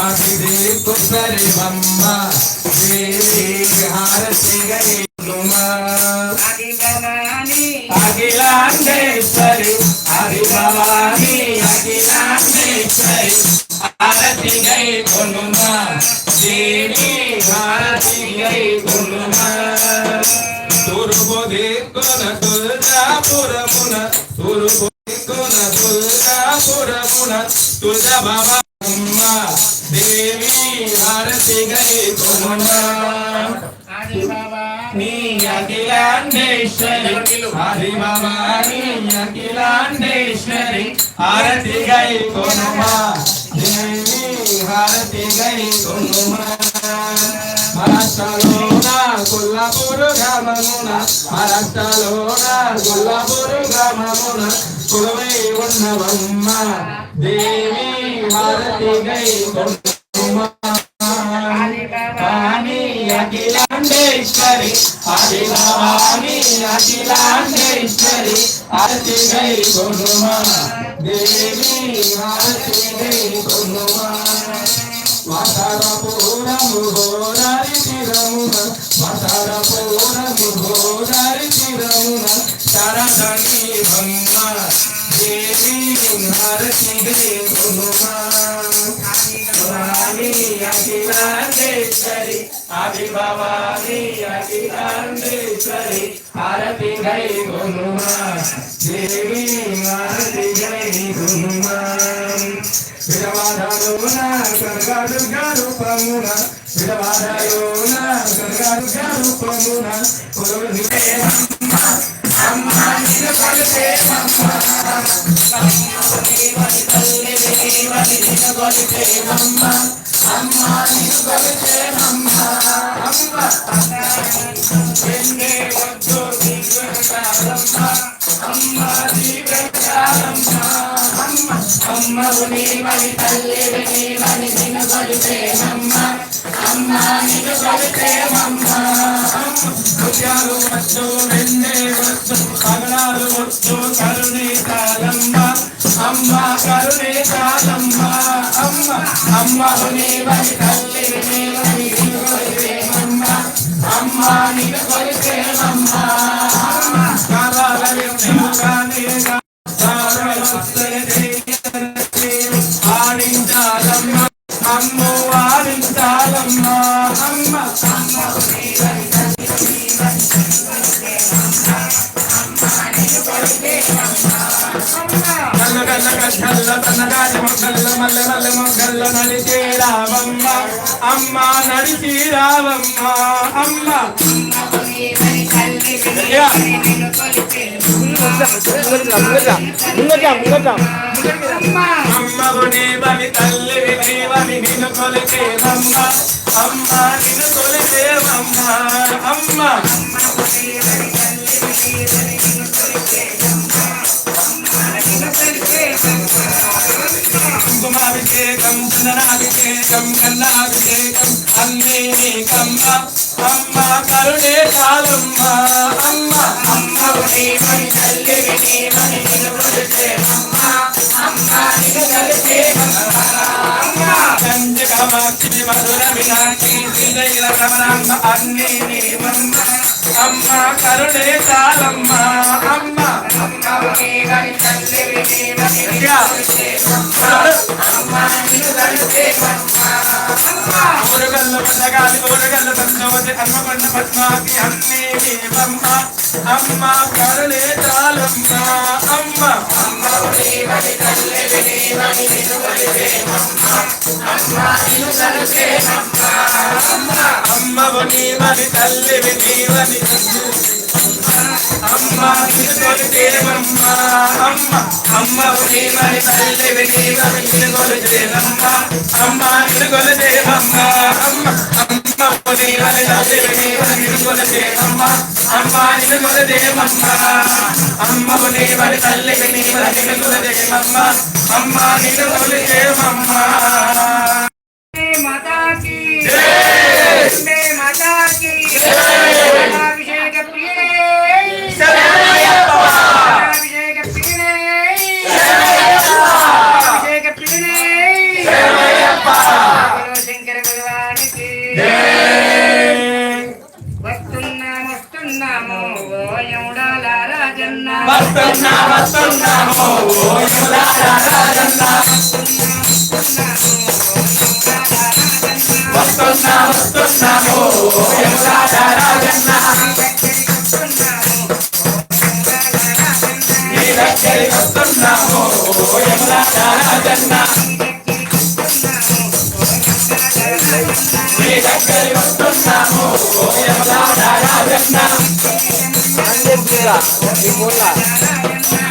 आखिरे कुसरे मम्मा देवी हारती गई अखिलांडेश्वरी हरि भवानी अखिलांडेश्वरी हारती गई गुनुमा देवी हारती गई गुनुमा तुरबो देखुन तुलजापुरमुन तुरबो देखुन तुलजापुरमुन तुलजा बाबा अम्मा देवी हारती गई गुनुमा हरि भवानी अखिलांडेश्वरी हरि भवानी अखिलांडेश्वरी हारती गई गुनुमा देवी हारती गई गुनुमा महाराष्ट्रलोना कोल्हापूर ग्राममुन महाराष्ट्रलोना कोल्हापूर ग्राममुन कुलवे ఉన్నవమ్మ देवी हारती गई गुनुमा भवानी अखिलांडेश्वरी हरि भवानी अखिलांडेश्वरी हारती गई गुनुमा देवी हारती गई गुनुमा वातारपूरमु घोरारि चिरमुन वातारपूरमु घोरारि चिरमुन शरणि ब्रह्मा देवी हारती गई गुनुमा भवानी अखिलांडेश्वरी हरि भवानी अखिलांडेश्वरी हारती गई गुनुमा देवी हारती गई गुनुमा विरवाधयोना सर्गदुर्गा रूपमुना विरवाधयोना सर्गदुर्गा रूपमुना कुलवे अम्मा निनु కొలితే అమ్మా దేవని తల్లి దేవని నిను కొలితే అమ్మా అమ్మా నిను కొలితే అమ్మా అమ్మా ఎన్నే వద్దు దివ్యకారమ్మా అమ్మా దివ్యకారమ్మా అమ్మా అమ్మా దేవని తల్లి దేవని నిను కొలితే అమ్మా అమ్మా నిను కొలితే అమ్మా ముత్యాలు వద్దు వెన్నే వద్దు పగడాలు వద్దు కరుణే కాలమ్మ అమ్మ కరుణే కాలమ్మ అమ్మ అమ్మ దేవని తల్లి దేవని నిను కొలితే అమ్మ అమ్మ నిను కొలితే అమ్మ అమ్మ కాలాల విముగానే ఆడించాలమ్మ అమ్మ ఆడించాలమ్మ అమ్మ అమ్మ దేవని తల్లి నడిచే రావమ్మ అమ్మ నడిచి రావమ్మ అమ్మ అమ్మవు దేవని తల్లి దేవని నిన్ను కొలిచేదమ్మ అమ్మ నిన్ను కొలిచేదమ్మ అమ్మ కుంకుమాభిషేకం చందనాభిషేకం కన్నాభిషేకం అన్నీ నీకమ్మ అమ్మ కరుణే చాలమ్మ అమ్మ అమ్మవు దేవని తల్లి దేవని నిన్ను కొలిచేదమ్మ అమ్మ నిన్ను కొలిచేదమ్మ కంచి కామాక్షి మధుర మీనాక్షి శ్రీశైల రమణమ్మ అన్నీ నీవమ్మ అమ్మ కరుణే చాలమ్మ అమ్మ అమ్మవు దేవని తల్లి దేవని నిన్ను కొలిచేదమ్మ అమ్మ నిన్ను కొలిచేదమ్మ మురుగల్ల పదగాలి మురుగల్ల పద్మవతి హన్మకొండ పద్మాకి అన్నీ నీవమ్మ అమ్మ కరుణే చాలమ్మ అమ్మ అమ్మవు దేవని తల్లి దేవని నిన్ను కొలిచేదమ్మ అమ్మ నిన్ను కొలిచేదమ్మ అమ్మవు దేవని తల్లి దేవని అమ్మ నిన్ను కొలిచేదమ్మ అమ్మ అమ్మవు దేవని తల్లి దేవని నిన్ను కొలిచేదమ్మ అమ్మ నిన్ను కొలిచేదమ్మ అమ్మ అమ్మవు దేవని తల్లి దేవని నిన్ను కొలిచేదమ్మ అమ్మ నిన్ను కొలిచేదమ్మ అమ్మవు దేవని తల్లి దేవని నిన్ను కొలిచేదమ్మ అమ్మ నిన్ను కొలిచేదమ్మ माता की जय माता की जय अभिषेक प्रिय शरणयप्पा अभिषेक प्रिय शरणयप्पा अभिषेक प्रिय शरणयप्पा వస్తున్నామో ఓ యములాడ రాజన్న వస్తున్నామో ఓ యములాడ రాజన్న నీ దగ్గరికి వస్తున్నామో ఓ యములాడ రాజన్న నీ దగ్గరికి వస్తున్నామో ఓ యములాడ రాజన్న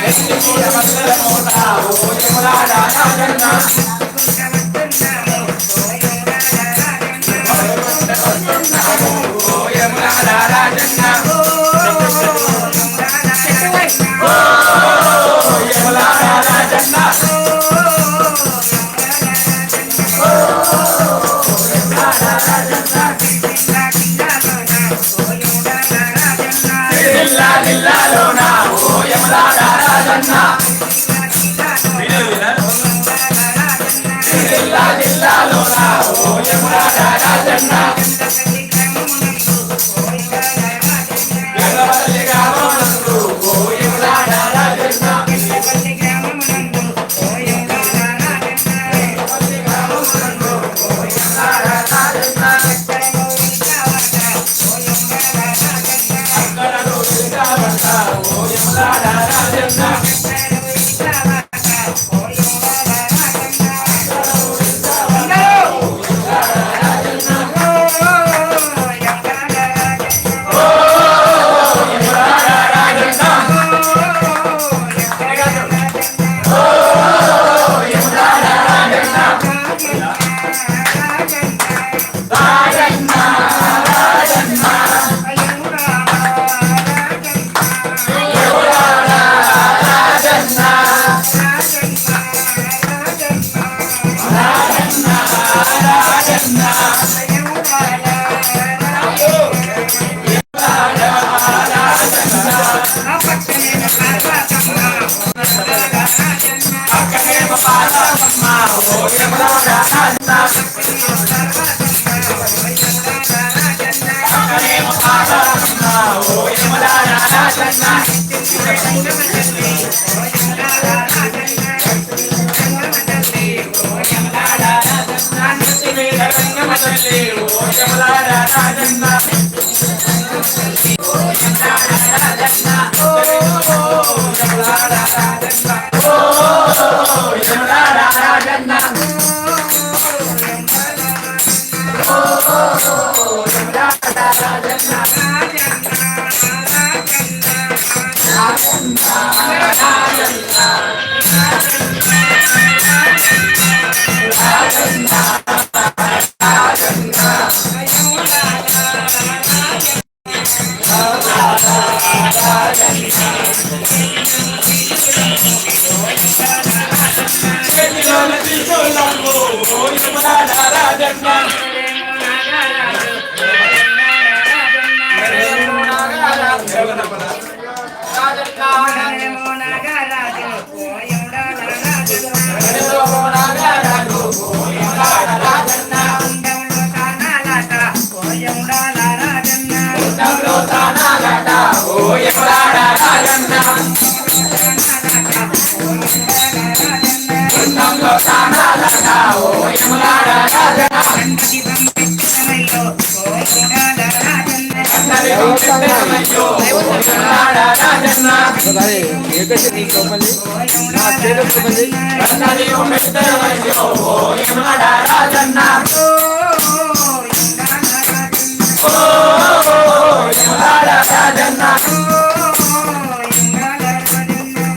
ఎత్తి మూల మల్లెల మూట ఓ యములాడ రాజన్న ఓ యములాడ రాజన్న యములాడ రాజన్న జిల్లాలోన ఓ యములాడ రాజన్న జిల్లాలోన ఓ యములాడ రాజన్న ఎర్రవల్లి గ్రామమునందు ఓ యములాడ రాజన్న అక్కడను తిరిగావంట ఓ యములాడ రాజన్న అక్కడేమో పార్వతమ్మ ఓ యములాడ రాజన్న అక్కడేమో పార్వతమ్మ ఓ యములాడ రాజన్న నృత్తి మీద రంగమ తల్లి ఓ యములాడ రాజన్న యములాడ రాజన్న ఓ యములాడ రాజన్న చేతిలోన త్రిశూలము ఓ యములాడ రాజన్న ఓ యములాడ రాజన్న బృందంలో తానాలట ఓ యములాడ రాజన్న అందరి పంపిద్దరమయ్యో ఓ యములాడ రాజన్న అందరి పంపిద్దరమయ్యో ఓ యములాడ రాజన్న ఓ యములాడ రాజన్న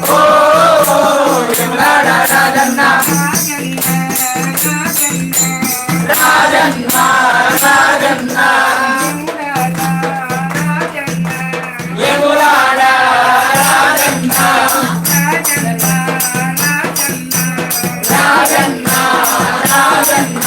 ఓ యములాడ రాజన్న రాజన్న రాజన్న యములాడ రాజన్న రాజన్న రాజన్న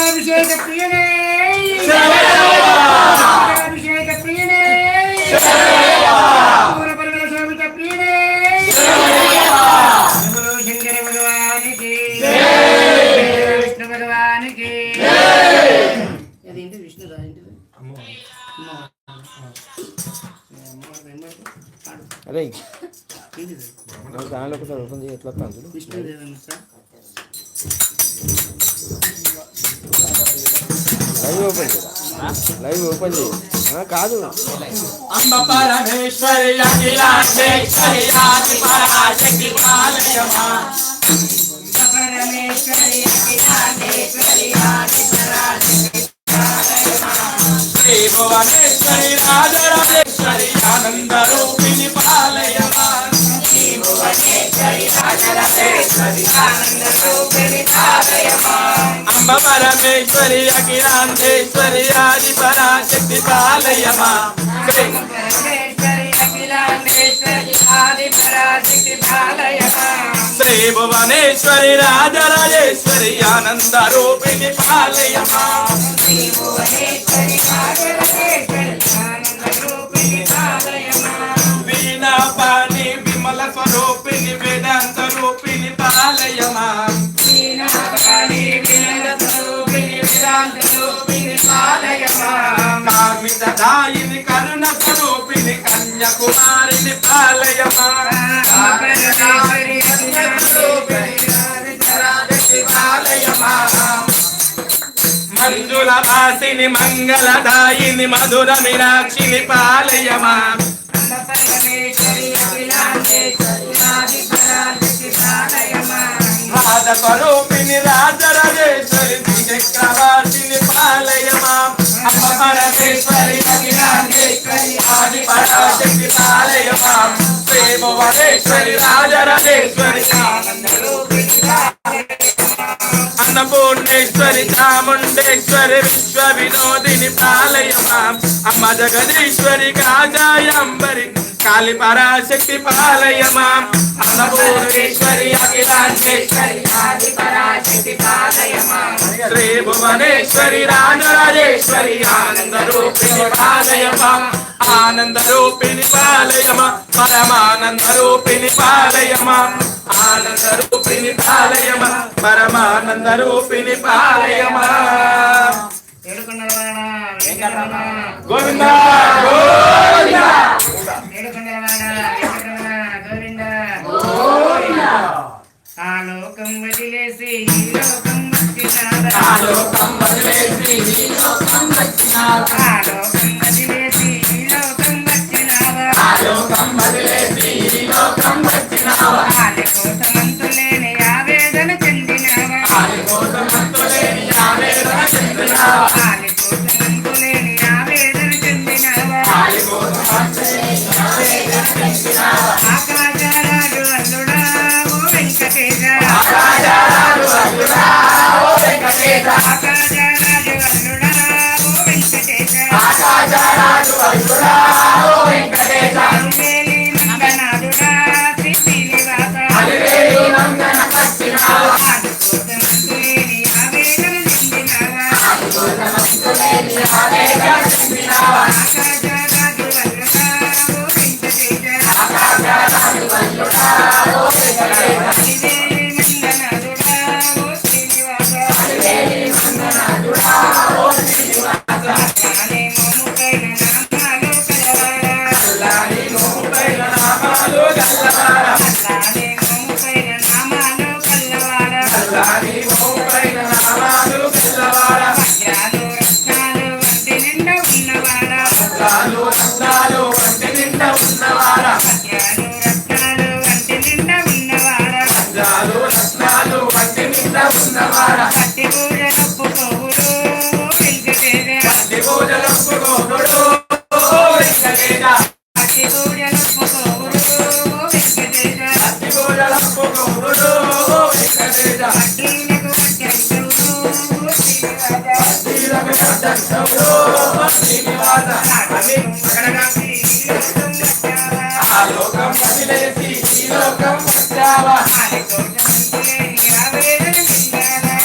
అభిషేక ప్రియనే అభిషేక ప్రియనే పూర్వపరమల శోభిత ప్రియనే శంకర భగవానికి విష్ణు భగవానికి అదేంటి విష్ణు అరే దానిలో ఒకసారి ఓపెన్ చేయి ఎట్లా విష్ణుదేవన్ సార్ లైవ్ ఓపెన్ చేయి కాదు అంబ పరమేశ్వరి అఖిలాండేశ్వరి ఆది పరాశక్తి పాలయమా పరమేశ్వరి అఖిలాండేశ్వరి ఆది పరాశక్తి పాలయమా శ్రీ భువనేశ్వరి రాజరాజేశ్వరి ఆనంద రూపిణి పాలయమా శ్రీ భువనేశ్వరి రాజరాజేశ్వరి ఆనంద రూపిణి పాలయమా అంబ పరమేశ్వరి అఖిలాండేశ్వరి ఆది పరాశక్తి పాలయమా పరమేశ్వరి అఖిలాండేశ్వరి ఆది పరాశక్తి పాలయమా శ్రీ భువనేశ్వరి రాజరాజేశ్వరి ఆనంద రూపిణి పాలయమా శ్రీ భువనేశ్వరి రాజరాజేశ్వరి ఆనంద రూపిణి పాలయమా వీణా పాణి విమల స్వరూపిణి వేదాంత రూపిణి పాలయమా వీణాపాణి వినయ స్వరూపిణి వేదాంత రూపిణి పాలయమా కామిత దాయిని కరుణ స్వరూపిణి కన్యాకుమారిని పాలయమా పరమేశ్వరి రూపిణి రాజరాజేశ్వరి పాలయమా మంజుల వాసిని మంగళదాయిని మధుర మీనాక్షిని పాలయమా పరమేశ్వరి అఖిలాండేశ్వరి ఆది పరాశక్తి పాలయమా రాధ స్వరూపిణి రాజరాజేశ్వరి చక్రవాసిని పాలయమా అమ్మ పరమేశ్వరి అఖిలాండేశ్వరి ఆది పరాశక్తి పాలయమా శ్రీ భువనేశ్వరి రాజరాజేశ్వరి ఆనంద రూపిణి పాలయమా అన్నపూర్ణేశ్వరి చాముండేశ్వరి విశ్వ వినోదిని పాలయమా అమ్మ జగదీశ్వరి కాజాయంబరి కాళి పరాశక్తి పాలయమా అన్నపూర్ణేశ్వరి అఖిలాండేశ్వరి ఆది పరాశక్తి పాలయమా శ్రీ భువనేశ్వరి రాజరాజేశ్వరి ఆనంద రూపిణి పాలయమా ఆనంద రూపిణి పాలయమా పరమానంద రూపిణి పాలయమా ఆనంద రూపిణి పాలయమా పరమానంద రూపిణి పాలయమా ఏడుకొండలవాడ వెంకటరమణ గోవింద గోవింద ఏడుకొండలవాడ వెంకటరమణ గోవింద ఆ లోకం వదిలేసి ఈ లోకం వచ్చినారా ఆ లోకం వదిలేసి ఈ లోకం వచ్చినావా ఆ లోకం వదిలేసి ఈ లోకం వచ్చినారా ఆ లోకం వదిలేసి ఈ లోకం వచ్చినావా ఆది కోసమంతులేని ఆవేదన చెందినావా ఆది కోసమంతులేని ఆవేదన చెందినావా ఆది కోసమంతులేని ఆవేదన చెందినావా ఆది కోసమంతులేని ఆవేదన చెందినావా ఆకాశరాజు అల్లుడా ఓ వెంకటేశ రాజారాజు అల్లుడా ఓ వెంకటేశ ఆకాశరాజు అల్లుడా ఓ వెంకటేశ రాజారాజు అల్లుడా ఓ వెంకటేశ అరువేలి నందనాథుడా శ్రీ శ్రీనివాస అలివేలు నందన పట్టినావా ఆది కోసమంతులేని ఆవేదన చెందినావా కోసమంతులేని ఆవేదన చెందినావా ఆకాశరాజు అల్లుడా ఓ వెంకటేశ రాజారాజు అల్లుడా ఓ వెంకటేశ అరివేలి నందనాథుడా ఓ శ్రీనివాస అలివేలు నందనాథుడా ఓ శ్రీనివాస అనే మోముకైన నామాలు కలవాడా అల్లాని మోపైన నామాలు గల్లవాడా అల్లానే మోముకైన నామాలు కలవాడా అల్లాని మోపైన నామాలు గల్లవాడా వజ్రాలు రత్నాలు వంటి నిండా ఉన్నవాడా రత్నాలు రత్నాలు వంటి నిండా ఉన్నవాడా వజ్రాలు రత్నాలు వంటి నిండా ఉన్నవాడా రాజాలు రత్నాలు వంటి నిండా ఉన్నవాడా భక్తి పూజలప్పుకోవుడు వెంకటేశ భక్తి పూజలొప్పుకోనుడు ఓ వెంకటేశ లంపు గౌరుడు వెంకటేశ శ్రీలకు అడ్డంకవుడు శ్రీనివాస ఆ లోకం వదిలేసి ఈ లోకం వచ్చావా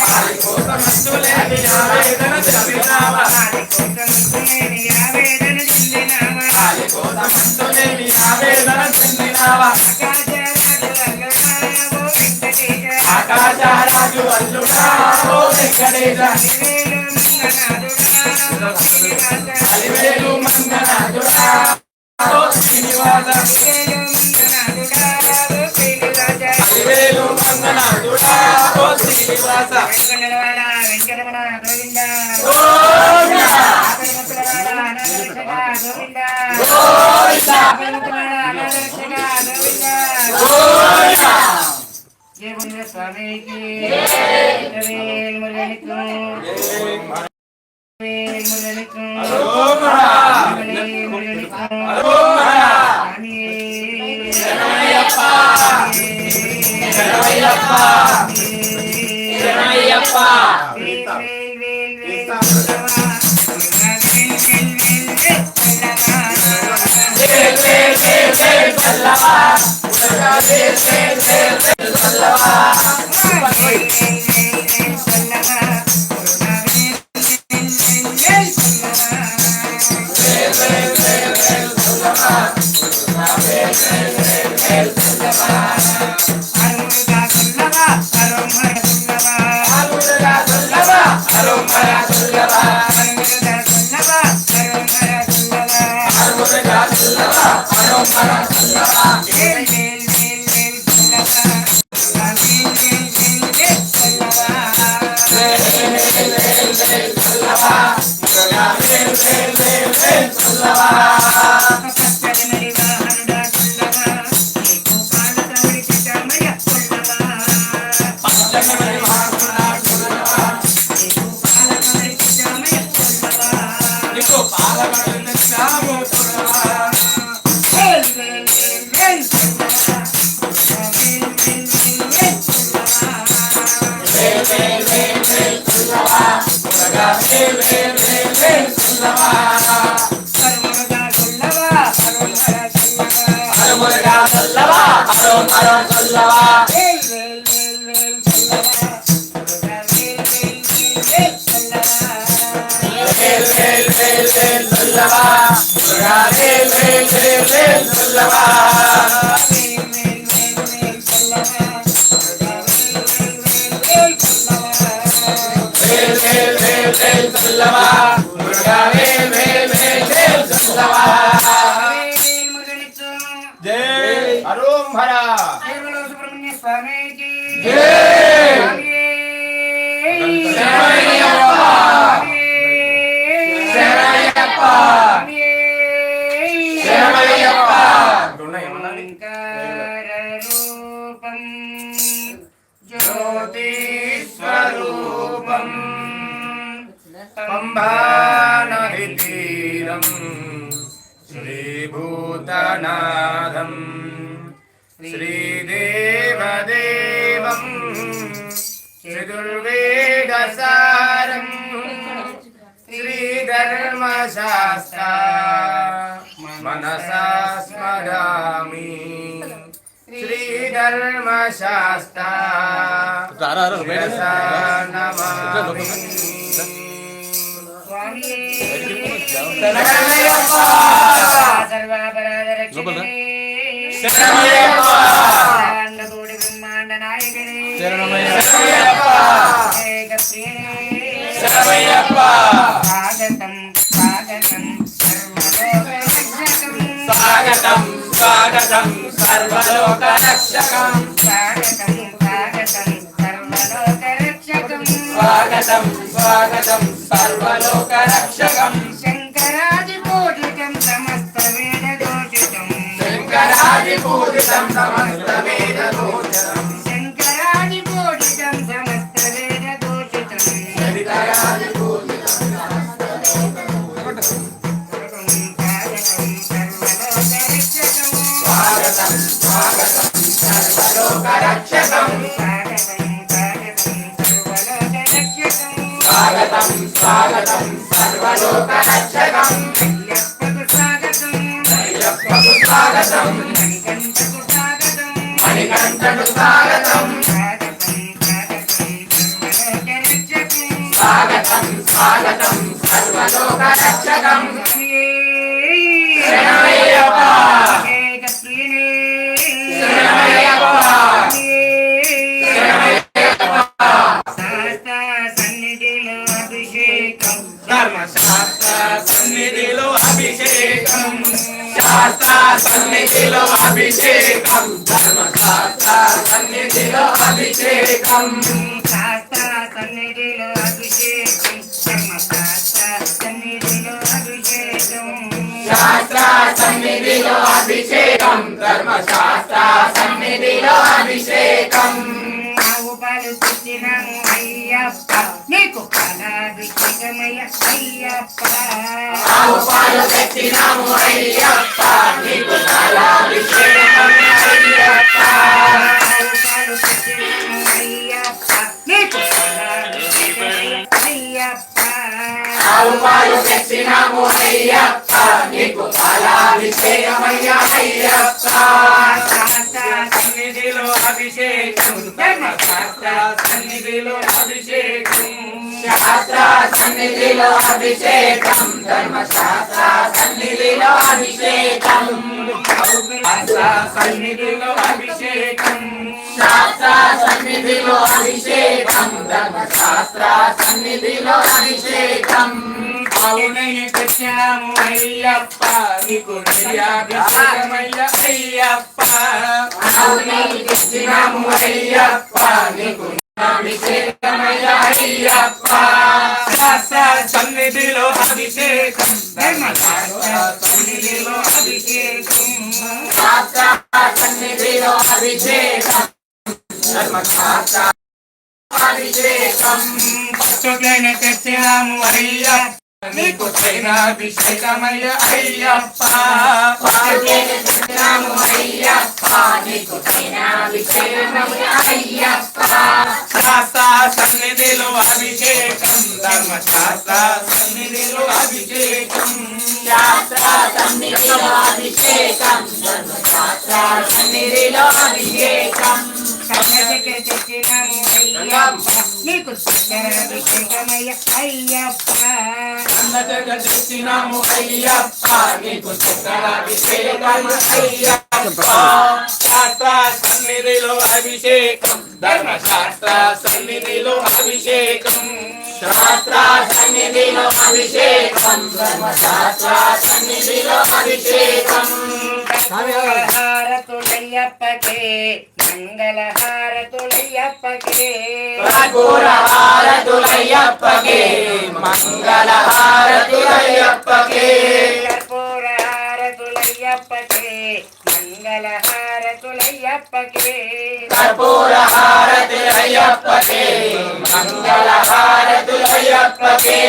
వారి కోసం అంతులేని ఆవేదన చెందినావా వారి కోసం అంతులేని ఆవేదన చెందినావా ఆకాశరాజు అల్లుడా ఓ వెంకటేశ అలివేలు మంగనాథుడా ఓ శ్రీనివాస అలివేలు మంగనాథుడా ఓ శ్రీనివాస వెంకటరమణ గోవింద గోవిందా జయ స్వామికి మురళికు మురళికు जय अरुण भरा सुब्रमण्य स्वामी की ज्योति स्वरूपम पंभानहितीरम श्रीभूतनाथम श्रीदेवदेवं चतुर्वेदसारं श्रीधर्मशास्त्रा मनसा स्मरामि श्रीधर्मशास्त्रा मनसा नमामि కోటి బ్రహ్మాండ నాయకుని స్వాగతం స్వాగతం स्वागतं स्वागतं सर्वलोकरक्षकं స్వాగతం స్వాగతం సర్వలోకరక్షకం स्वागतं स्वागतं सर्वलोकरक्षकं శంకరాదిపూజితం సమస్త వేదఘోషితం शङ्करादिपूजितं समस्तवेदघोषितं శంకరాదిపూజితం సమస్త వేదఘోషితం स्वागतं स्वागतं सर्वलोकरक्षकं సర్వలోక రక్షకం అయ్యప్పకు స్వాగతం మణికంఠకు స్వాగతం స్వాగతం స్వాగతం సర్వలోక రక్షకం శరణమయ్యప్ప శరణమయ్యప్ప ధర్మశాస్త్ర సన్నిధిలో అభిషేకం శాస్త్ర సన్నిధిలో అభిషేకం ధర్మశాస్త్ర సన్నిధిలో అభిషేకం శాస్త్ర సన్నిధిలో అభిషేకం ధర్మశాస్త్ర సన్నిధిలో అభిషేకం శాస్త్ర సన్నిధిలో అభిషేకం ధర్మశాస్త్ర సన్నిధిలో అభిషేకం ఆవు పాలు తెచ్చినాము అయ్యప్ప నీకు పాలాభిషేకమయ్య అయ్యప్ప ఆవు పాలు తెచ్చినాము అయ్యప్ప నీకు పాలాభిషేకం అయ్యప్ప ఆవు పాలు తెచ్చినాము అయ్యప్ప నీకు పాలాభిషేకమయ్య అయ్యప్ప ఆవు పాలు తెచ్చినాము అయ్యప్ప నీకు పాలాభిషేకమయ్య అయ్యప్ప శాస్త్ర సన్నిధిలో అభిషేకం ధర్మశాస్త్ర సన్నిధిలో అభిషేకం శాస్త్ర సన్నిధిలో అభిషేకం ధర్మశాస్త్ర సన్నిధిలో అభిషేకం శాస్త్ర సన్నిధిలో అభిషేకం శాస్త్ర సన్నిధిలో అభిషేకం ధర్మశాస్త్ర సన్నిధిలో అభిషేకం అవునని తెచ్చాము అయ్యప్ప నీకు అభిషేకమయ్య అయ్యప్ప అవునని తెచ్చినాము అయ్యప్ప నీకు అభిషేకమయ్య అయ్యప్ప శాస్త్ర సన్నిధిలో అభిషేకం ధర్మశాస్త్ర సన్నిధిలో అభిషేకం శాస్త్ర సన్నిధిలో అభిషేకం ధర్మశాస్త్ర అభిషేకం భక్తులైన తెచ్చినాము అయ్యప్ప నీకు అభిషేకమయ్య అయ్యప్ప భక్తులైన తెచ్చినాము అయ్యప్ప నీకు అభిషేకమయ్య అయ్యప్ప శాస్త్ర సన్నిధిలో అభిషేకం ధర్మశాస్త్ర సన్నిధిలో అభిషేకం శాస్త్ర సన్నిధిలో అభిషేకం ధర్మశాస్త్ర సన్నిధిలో అభిషేకం సన్నదికి తెచ్చినాము అయ్యప్ప నీకు అభిషేకమయ్య అయ్యప్ప సన్నదిగా తెచ్చినాము అయ్యప్ప నీకు అభిషేకం అయ్యప్ప శాస్త్ర సన్నిధిలో అభిషేకం ధర్మశాస్త్ర సన్నిధిలో అభిషేకం శాస్త్ర సన్నిధిలో అభిషేకం ధర్మశాస్త్ర సన్నిధిలో అభిషేకం హారతులయ్యప్పకే మంగళహారతులయ్యప్పకే కర్పూర హారతులయ్యప్పకే మంగళ హారతులయ్యప్పకే కర్పూర హారతులయ్యప్పకే మంగళహారతులయ్యప్పకే కర్పూర హారతులయ్యప్పకే మంగళ హారతులయ్యప్పకే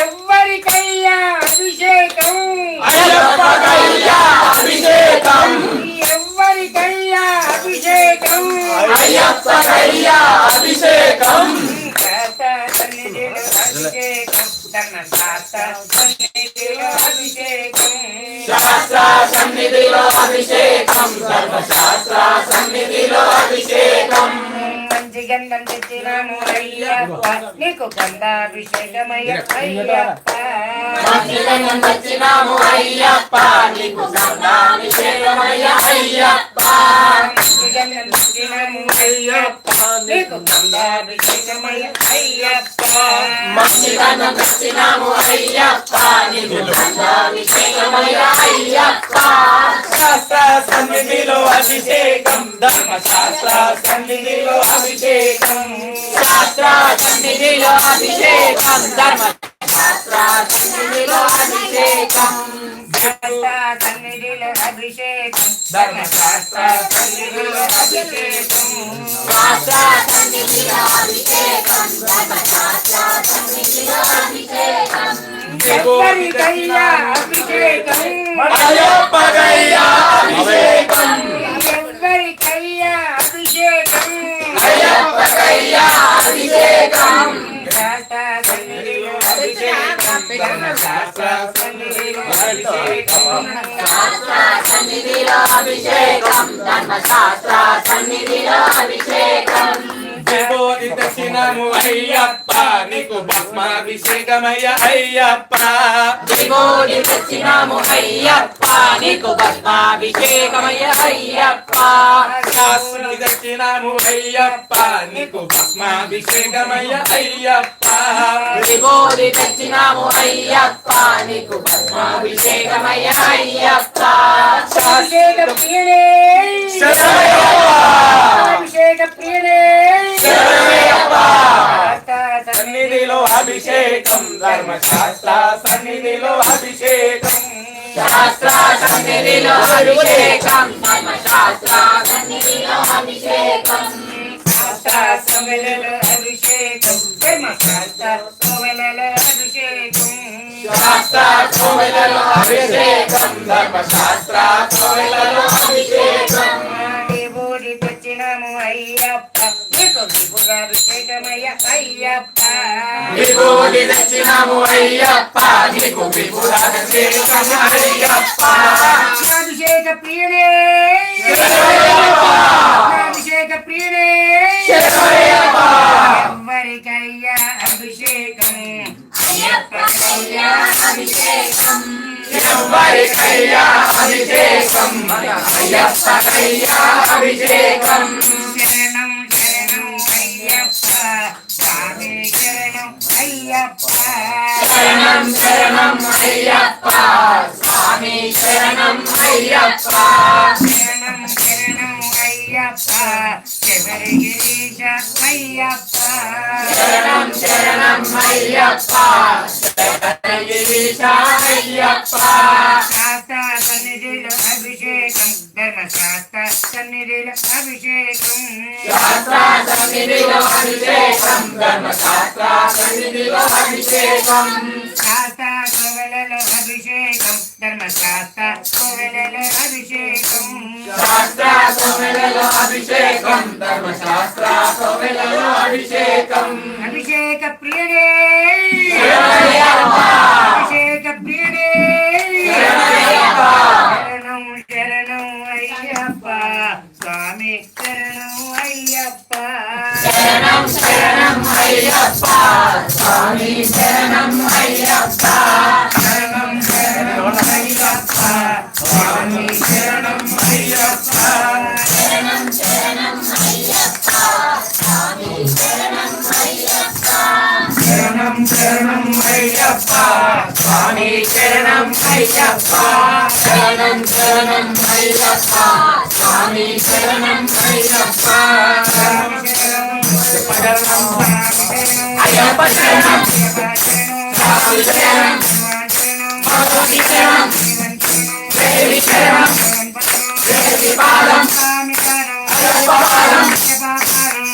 ఎవ్వరికయ్యా అభిషేకం అయ్యప్పకయ్యా అభిషేకం ఎవ్వరికయ్యా అభిషేకం అయ్యప్పకయ్యా అభిషేకం శాస్త్ర సన్నిధిలో అభిషేకం ధర్మశాస్త్ర సన్నిధిలో అభిషేకం శాస్త్ర సన్నిధిలో అభిషేకం ధర్మశాస్త్ర సన్నిధిలో అభిషేకం మంచి గంధం తెచ్చినాము అయ్యప్ప నీకు గంధాభిషేకమయ్య అయ్యప్ప మంచిగంధం తెచ్చినాము అయ్యప్ప నీకు గంధాభిషేకమయ్య అయ్యప్ప మంచి గంధం తెచ్చినాము అయ్యప్ప నీకు గంధాభిషేకమయ్య అయ్యప్ప మంచిగంధం తెచ్చినాము అయ్యప్ప నీకు గంధాభిషేకమయ్య అయ్యప్ప శాస్త్ర సన్నిధిలో అభిషేకం ధర్మశాస్త్ర సన్నిధిలో అభిషేకం శాస్త్ర సన్నిధిలో అభిషేకం ధర్మశాస్త్ర సన్నిధిలో అభిషేకం శాస్త్ర సన్నిధిలో అభిషేకం ధర్మశాస్త్ర సన్నిధిలో అభిషేకం శాస్త్ర సన్నిధిలో అభిషేకం ధర్మశాస్త్ర సన్నిధిలో అభిషేకం ఎవ్వరికయ్యా అభిషేకం అయ్యప్పకయ్యా అభిషేకం ఎవ్వరికయ్యా అభిషేకం అయ్యప్పకయ్యా అభిషేకం శాస్త్ర సన్నిధిలో అభిషేకం శాస్త్ర సన్నిధిలో అభిషేకం సన్నిధిలో అభిషేకం ధర్మశాస్త్ర సన్నిధిలో అభిషేకం విభూతి దక్షిణము అయ్యప్ప నీకు భస్మాభిషేకమయ్య అయ్యప్ప విభూతి దక్షిణము అయ్యప్ప నీకు భస్మాభిషేకమయ్య అయ్యప్ప కాశీ దక్షిణము అయ్యప్ప నీకు భస్మాభిషేకమయ్య అయ్యప్ప విభూతి దక్షిణము అయ్యప్ప నీకు భస్మాభిషేకమయ్య అయ్యప్ప అభిషేక ప్రియుడే అభిషేక ప్రియుడే సన్నిధిలో అభిషేకం ధర్మశాస్త్ర సన్నిధిలో అభిషేకం శాస్త్ర సన్నిధిలో అభిషేకం ధర్మశాస్త్ర సన్నిధిలో అభిషేకం శాస్త్ర సమిలలో అభిషేకం ధర్మశాస్త్ర కోవెలలో అభిషేకం శాస్త్ర కోవెలలో అభిషేకం ధర్మశాస్త్ర కోవెలలో అభిషేకం విభూతి తెచ్చినము అయ్యప్ప నీకు విభురాభిషేకమయ్య అయ్యప్ప విభూతి దక్షిణము అయ్యప్ప నీకు విభూతాభిషేకం అయ్యప్ప అభిషేక ప్రియుడే అభిషేక ప్రియుడే ఎవరికయ్యా అభిషేకం అయ్యప్పకయ్యా అభిషేకం ఎవరికయ్యా అభిషేకం అయ్యప్పకయ్యా అభిషేకం శరణం శరణం అయ్యప్ప స్వామి శరణం అయ్యప్ప శరణం శరణం అయ్యప్ప స్వామి శరణం అయ్యప్ప శరణం శరణం అయ్యప్ప శబరి గిరీశ అయ్యప్ప శరణం శరణం అయ్యప్ప గిరీశ అయ్యప్ప శాస్త్ర సన్నిధిలో అభిషేకం ధర్మశాస్త్ర సన్నిధిలో అభిషేకం శాస్త్ర సన్నిధిలో అభిషేకం ధర్మశాస్త్ర సన్నిధిలో అభిషేకం శాస్త్ర కోవెలలో అభిషేకం ధర్మశాస్త్ర కోవెలలో అభిషేకం శాస్త్ర కోవెలలో అభిషేకం ధర్మశాస్త్ర కోవెలలో అభిషేకం అభిషేక ప్రియుడే అభిషేక ప్రియుడే శరణం శరణం అయ్యప్ప స్వామి శరణం అయ్యప్ప శరణం శరణం అయ్యప్ప స్వామి శరణం అయ్యప్ప శరణం శరణం అయ్యప్ప స్వామి శరణం అయ్యప్ప శరణం శరణం అయ్యప్ప స్వామి శరణం అయ్యప్ప శరణం శరణం అయ్యప్ప స్వామి శరణం అయ్యప్ప శరణం శరణం అయ్యప్ప స్వామి శరణం అయ్యప్ప అయ్యప్ప శరణం స్వామి శరణం భగవతి శరణం దేవి శరణం దేవి పాదం అయ్యప్ప పాదం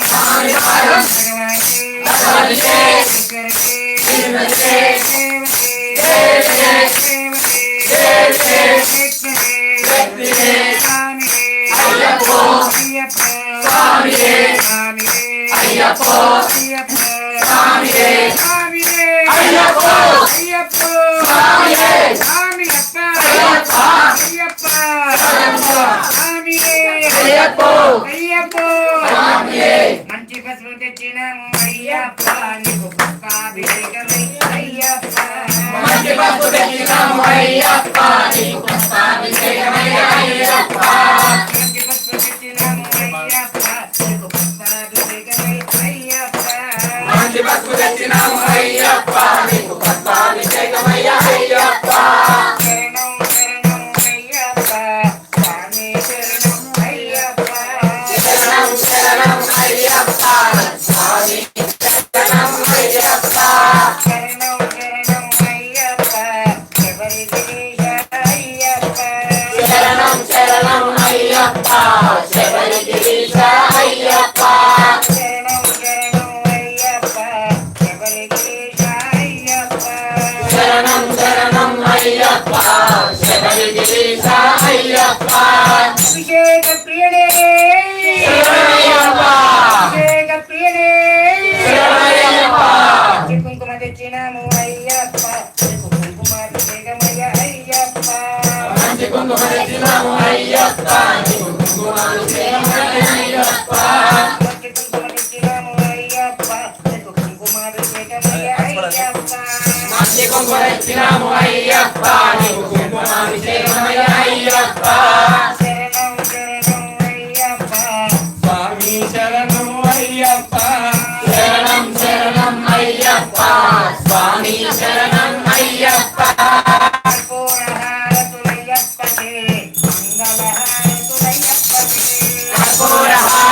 స్వామి పాదం భగవతి శ్రీమతి అయ్యప్పో స్వామియే అయ్యప్పో స్వామియే అయ్యప్పో స్వామియే అయ్యప్ప అయ్యప్పో స్వామియే మంచి పసుపు తెచ్చినాము అయ్యప్ప నీకు పుష్పాభిషేకమై అయ్యప్ప మంచి పప్పు తెచ్చినాము అయ్యప్ప నీకు పుష్పాభిషేకమయ్య అయ్యప్ప మంచి పసుపు తెచ్చినాము అయ్యప్ప నీకు పుష్పాభిషేకమై అయ్యప్ప మంచి పప్పు తెచ్చినాము అయ్యప్ప నీకు పుష్పాభిషేకమయ్య అయ్యప్ప శరణం శరణం అయ్యప్ప స్వామి శరణం అయ్యప్ప శరణం శరణం అయ్యప్ప స్వామి శరణం అయ్యప్ప శరణం శరణం అయ్యప్ప శబరి గిరీశ అయ్యప్ప శరణం శరణం అయ్యప్ప శబరి గిరీశ అయ్యప్ప శరణం శరణం అయ్యప్ప శబరి గిరీశ అయ్యప్ప శరణం శరణం అయ్యప్ప శబరి గిరీశ అయ్యప్ప అభిషేక ప్రియుడే శరణయ్యప్ప అభిషేక ప్రియుడే శరణయ్యప్ప కుంకుమ తెచ్చినాము అయ్యప్ప కుంకుమ కొంగురెత్తినాము అయ్యప్ప నీకు కుంకుమాభిషేకమయ్య అయ్యప్ప స్వామి శరణం అయ్యప్ప శరణం శరణం అయ్యప్ప స్వామి శరణం అయ్యప్ప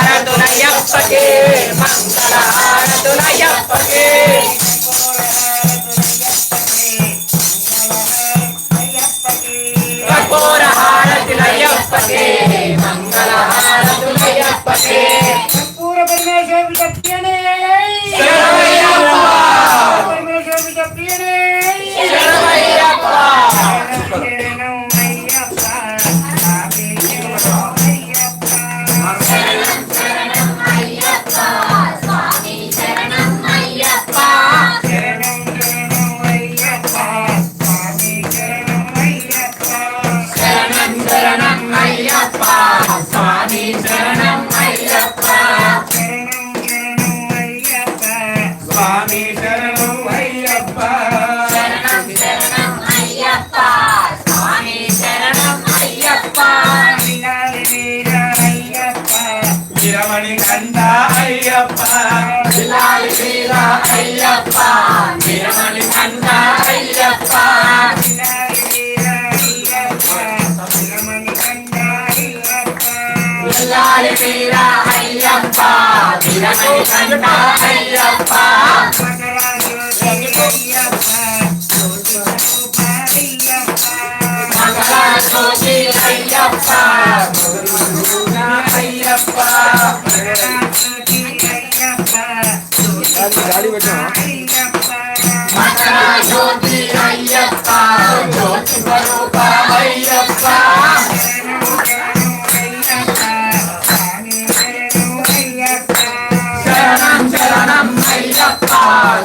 కర్పూరహారతులయ్యప్పకే మంగళహారతులయ్యప్పకే కర్పూరహారతులయ్యప్పకే మంగళహారతులయ్యప్పకే స్వామి శరణం అయ్యప్ప వీరమణి కంఠ అయ్యప్ప వీరమణి కంఠ అయ్యప్ప గాడి పెట్టా జ్యోతి అయ్యప్ప జ్యోతి స్వరూప అయ్యప్ప శరణం శరణం అయ్యప్ప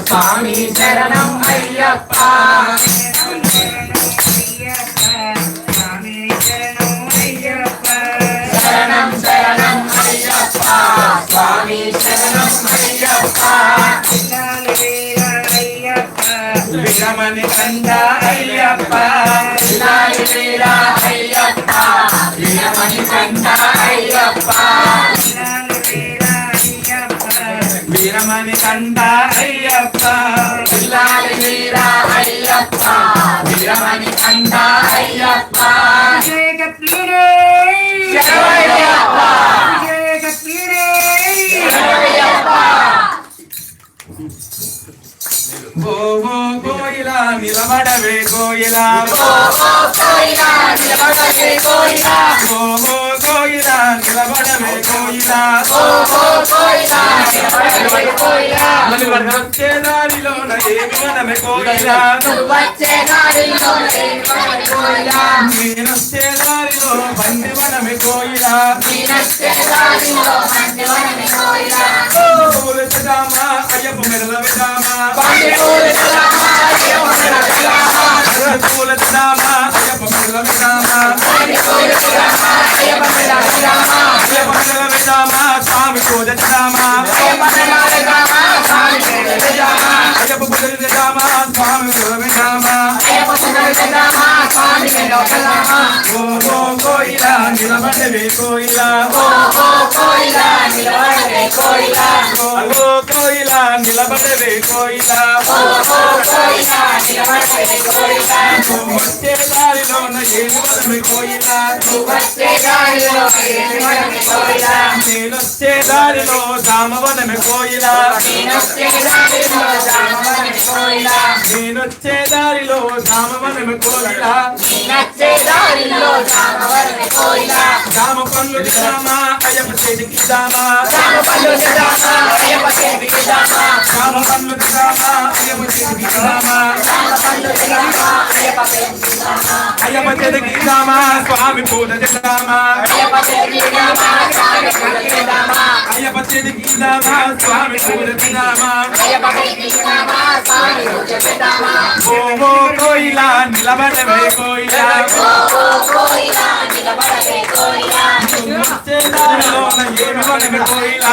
స్వామి శరణం అయ్యప్ప శరణం శరణం అయ్యప్ప స్వామి శరణం అయ్యప్ప వీరమణి కంఠ అయ్యప్ప అయ్యప్ప వీరమణి కంఠ అయ్యప్ప వీరమణి కంఠ అయ్యప్ప అయ్యప్ప వీరమణి కంఠ అయ్యప్ప ఓ ఓ కోయిలా నిలబడవే కోయిలా ఓ ఓ కోయిలా నిలబడవే కోయిలా వచ్చే దారిలోన ఏమి మనమే కోయిలా నేనొచ్చే దారిలో బండి మనమే కోయిలా పూలు పెదామా అయ్యప్ప మెడల పెదామా పూల పెదామా అయ్యప్ప మెడల పెదామా అయ్యప్ప మెడల పెదామా స్వామి పూజ చేద్దామా అయ్యప్ప పూజ చేద్దామా స్వామి పూజ పెదామా ఓ ఓ కోయిలా నిలబడవే కోయిలా ఓ ఓ కోయిలా నిలబడవే కోయిలా వచ్చే దారిలోన ఏమి మనమే కోయిలా నేనొచ్చే దారిలో జామవనమే కోయిలా నేనొచ్చే దారిలో జామవనమే కోయిలా జామ పండ్లు తిదామా అయ్యప్ప చేతికి దామా జామ పండ్లు తిదామా అయ్యప్ప చేతికి దామా అయ్యప్ప చేతికి దామా స్వామి పూజ చేద్దామా అయ్యప్ప చేతికి దామా స్వామి పూజ చేద్దామా ఓ ఓ కోయిలా నిలబడవే కోయిలా వచ్చే దారిలోన ఏమి మనమే కోయిలా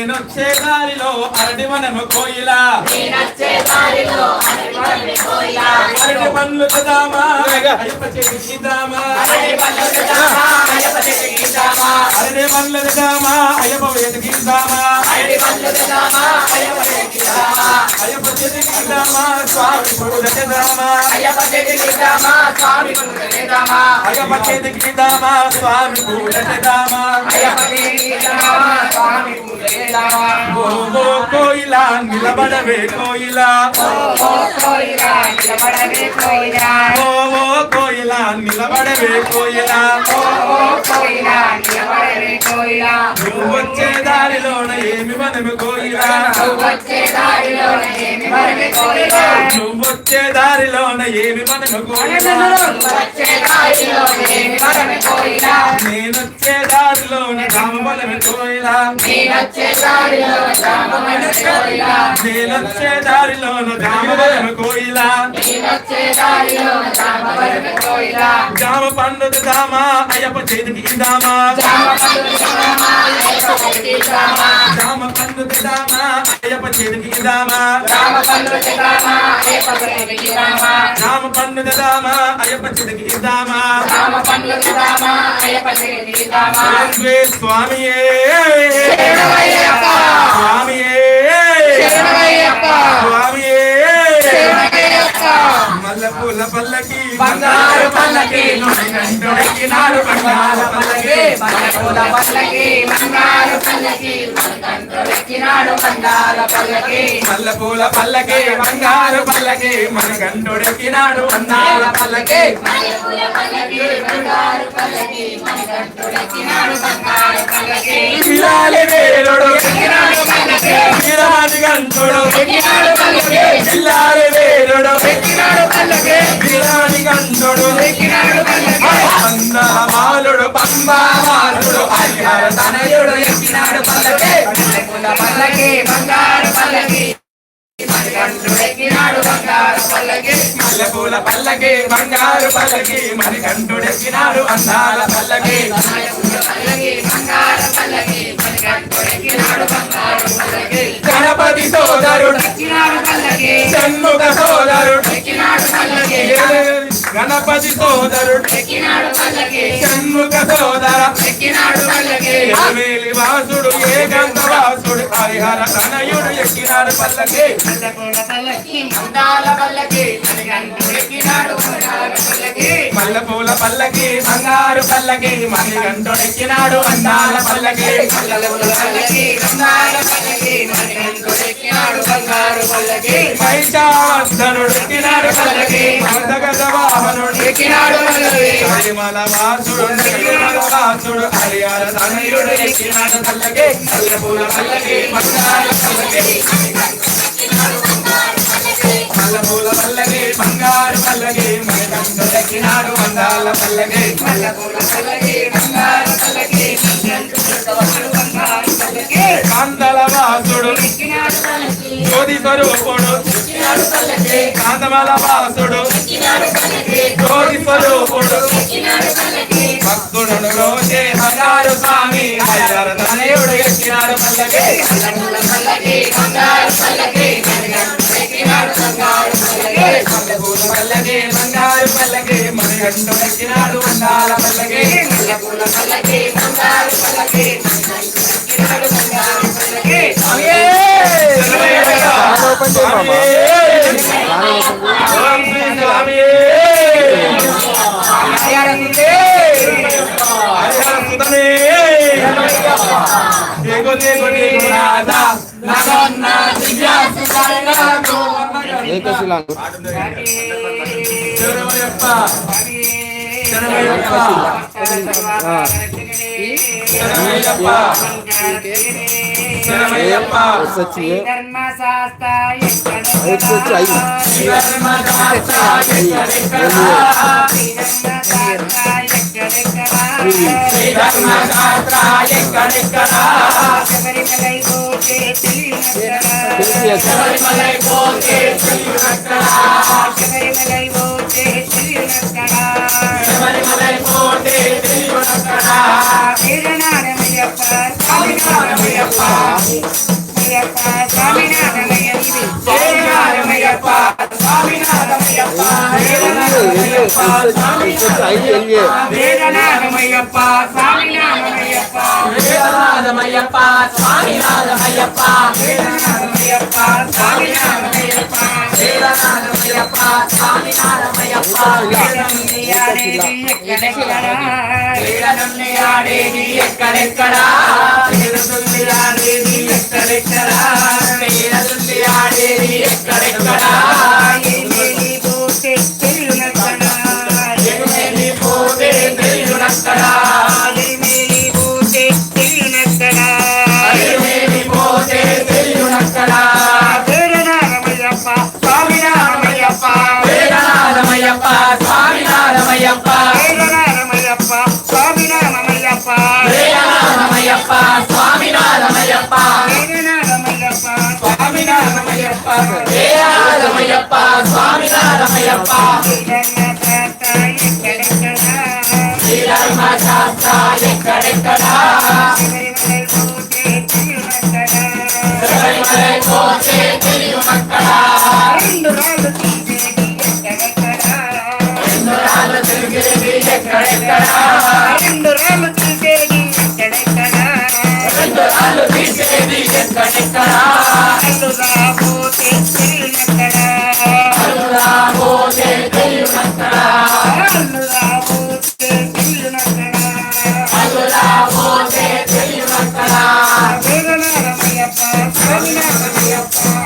నేనొచ్చే దారిలో అరటి వనము కోయిల అరటి పండ్లు తెదామా అయ్యప్ప చేతికి ఇద్దామా అరటి పండ్లు తెదామా అయ్యప్ప వేదికి ఇద్దామా అయ్యప్ప చేతికి ఇద్దామా స్వామి పూజ చేద్దామా అయ్యప్ప చేతికి ఇద్దామా స్వామి పూజ చేద్దామా ఓ కోయిలా నిలబడవే కోయిలా ఓ కోయిలా నిలబడవే కోయిలా నువ్వు వచ్చే దారిలోన ఏమి మనము కోయిలా నువ్వు వచ్చే దారిలోన ఏమి మనము కోయిలా నేనొచ్చే దారిలోన రామ బలమే కోయిలా నేనొచ్చే దారిలోన రామ బలమే కోయిలా జామ పండు దామా అయ్యప్ప చేతికి ఇద్దామా జామ పండు దామా అయ్యప్ప చేతికి ఇద్దామా జామ పండు దామా అయ్యప్ప చేతికి ఇద్దామా స్వామియే మల్లెపూల పల్లకి బంగారు పల్లకి కంటొడెక్కినాడు బంగారు పల్లకి మల్లెపూల పల్లకి బంగారు పల్లకి కంటొడెక్కినాడు బంగారు పల్లకి మల్లెపూల పల్లకి బంగారు పల్లకి మన కంటొడెక్కినాడు బంగారు పల్లకి మల్లెపూల పల్లకి బంగారు పల్లకి మన కంటొడెక్కినాడు బంగారు పల్లకి పిల్లాలి వేరుడు ఎక్కినాడు పల్లకి గిరాజి గంటుడు ఎక్కినాడు పల్లకి పిల్లాలి వేరుడు ఎక్కినాడు పల్లకి గిరాజి గంటుడు ఎక్కినాడు పల్లకి అందమాలుడు పంబామాలుడు హరిహర తనయుడు ఎక్కినాడు పల్లకి మల్లెపూల పల్లకి బంగారు పల్లకి మణికంఠుడెక్కినాడు బంగారు పల్లకి మల్లెపూల పల్లకి బంగారు పల్లకి మణికంఠుడెక్కినాడు అందాల పల్లకి గణపతి సోదరుడు షణ్ముఖ సోదరుడు గణపతి సోదరుడు షణ్ముఖ సోదర వేలి వాసుడు ఏకాంత వాసుడు హరిహర తనయుడు ఎక్కినాడు పల్లకి మల్లెపూల పల్లకి బంగారు పల్లకి మణికంఠుడెక్కినాడు అందాల పల్లకి మహిషాసురుడు ఎక్కినాడు పల్లకి మందగజ వాహనుడు ఎక్కినాడు హరిమల వాసుడు వాసుడు హరిహర తనయుడు ఎక్కినాడు పల్లకి మల్లెపూల పల్లకి బంగారు పల్లకి మల్లెపూల పల్లకి బంగారు పల్లకి మణికంఠుడెక్కినాడు అందాల పల్లకి మల్లెపూల పల్లకి బంగారు పల్లకి కాంతల వాసుడు జ్యోతి స్వరూపుడు కాంతమల వాసుడు జ్యోతి స్వరూపుడు భక్తుడు రోజే బంగారు స్వామి హరిహర తనయుడు ఎక్కినాడు పల్లకి మల్లెపూల పల్లకి బంగారు పల్లకి మణికంఠుడెక్కినాడు అందాల పల్లకి మల్లెపూల పల్లకి బంగారు పల్లకి ఏకశిలాంగు వేదనాథమయ్యప్ప స్వామి నామయ్యప్ప వేదనాథమయ్యప్ప స్వామి నాథమయ్యప్ప వేదనాథమయ్యప్ప స్వామి నామయ్యప్ప వేదనాథమయ్యప్ప స్వామి నాథమయ్యప్ప వేదనుంది ఆడేది ఎక్కడెక్కడా వేదనుంది ఆడేది ఎక్కడెక్కడా వేదనుంది ఆడేది ఎక్కడెక్కడా వేదనుంది ఆడేది ఎక్కడెక్కడా ఏమేమి పోతే తెలియనక్కడా ఎనిమిది పోతే తెలియనక్కడా ఏమేమి పోతే తెలియనక్కడా ఎనిమిది పోతే తెలియనక్కడా వేదనాథమయ్యప్ప స్వామి నామయ్యప్ప వేదనాథమయ్యప్ప స్వామి నాథమయ్యప్ప వేదనాథమయ్యప్ప స్వామి నామయ్యప్ప వేదనాథమయ్యప్ప స్వామి నాథమయ్యప్ప వేదనాథమయ్యప్ప స్వామి నాథమయ్యప్ప వేదనాథమయ్యప్ప స్వామి నాథమయ్యప్ప శ్రీధర్మ శాస్త్ర ఎక్కడెక్కడా శబరిమలై పోతే తెలియనక్కడా రెండు రాళ్ళు తిరిగేది ఎక్కడెక్కడా రెండు రాళ్ళు తీసేది ఎక్కడెక్కడా అల్లురా పోతే తెలియనక్కడా అల్లురా పోతే తెలియనక్కడా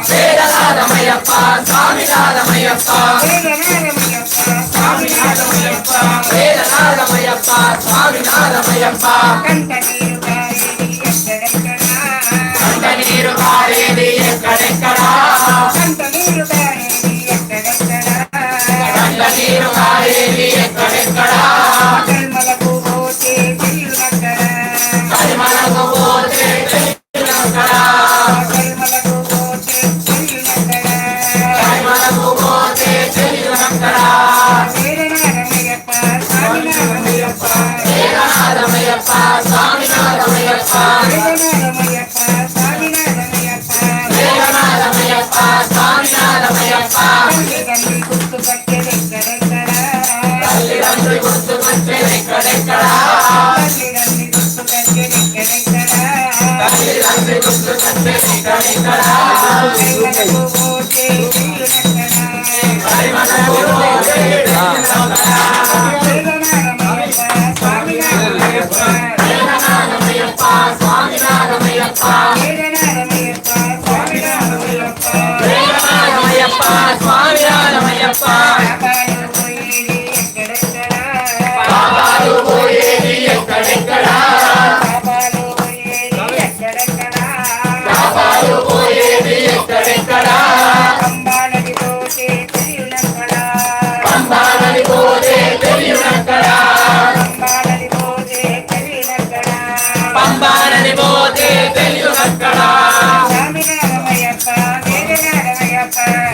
వేదనాథమయ్యప్ప స్వామి నామయ్యప్ప వేదనాథమయ్యప్ప స్వామి నాథమయ్యప్ప వేదనాథమయ్యప్ప స్వామి నామయ్యప్ప వేదనాథమయ్యప్ప స్వామి నాథమయ్యప్ప కంట నీరు కారేది ఎక్కడెక్కడా కంట నీరు కారేది ఎక్కడెక్కడా కంట నీరు కారేది ఎక్కడెక్కడా కంట నీరు కారేది ఎక్కడెక్కడా కల్మలకు పోతే తెలియనక్కడా పరిమళకు పోతే తెలియనక్కడా కల్మలకు పోతే తెలియనక్కడా పరిమళకు పోతే తెలియనక్కడా వేదనాథమయ్యప్ప స్వామి నామయ్యప్ప వేదనాథమయ్యప్ప స్వామి నాథమయ్యప్ప వేదనాథమయ్యప్ప స్వామి నామయ్యప్ప వేదనాథమయ్యప్ప స్వామి నాథమయ్యప్ప తల్లి గుర్తుపట్టెదెక్కడెక్కడా తల్లిదండ్రులు గుర్తుకొచ్చేదెక్కడెక్కడా తల్లిదండ్రి గుర్తుపట్టెదెక్కడెక్కడా తల్లిదండ్రులు గుర్తుకొచ్చేదెక్కడెక్కడా కల్మలకు పోతే తెలియనక్కడా పరిమళకు పోతే తెలియనక్కడా వేదనాథమయ్యప్ప స్వామి నామయ్యప్ప వేదనాథమయ్యప్ప స్వామి నాథమయ్యప్ప వేదనాథమయ్యప్ప స్వామి నామయ్యప్ప వేదనాథమయ్యప్ప స్వామి నాథమయ్యప్ప పాపాలు పోయేది ఎక్కడెక్కడా పాపాలు పోయేది ఎక్కడెక్కడా పాపాలు పోయేది ఎక్కడెక్కడా పాపాలు పోయేది ఎక్కడెక్కడా పంబానది పోతే తెలియనక్కడా పంబానది పోతే తెలియనక్కడా పంబానది పోతే తెలియనక్కడా పంబానది పోతే తెలియనక్కడా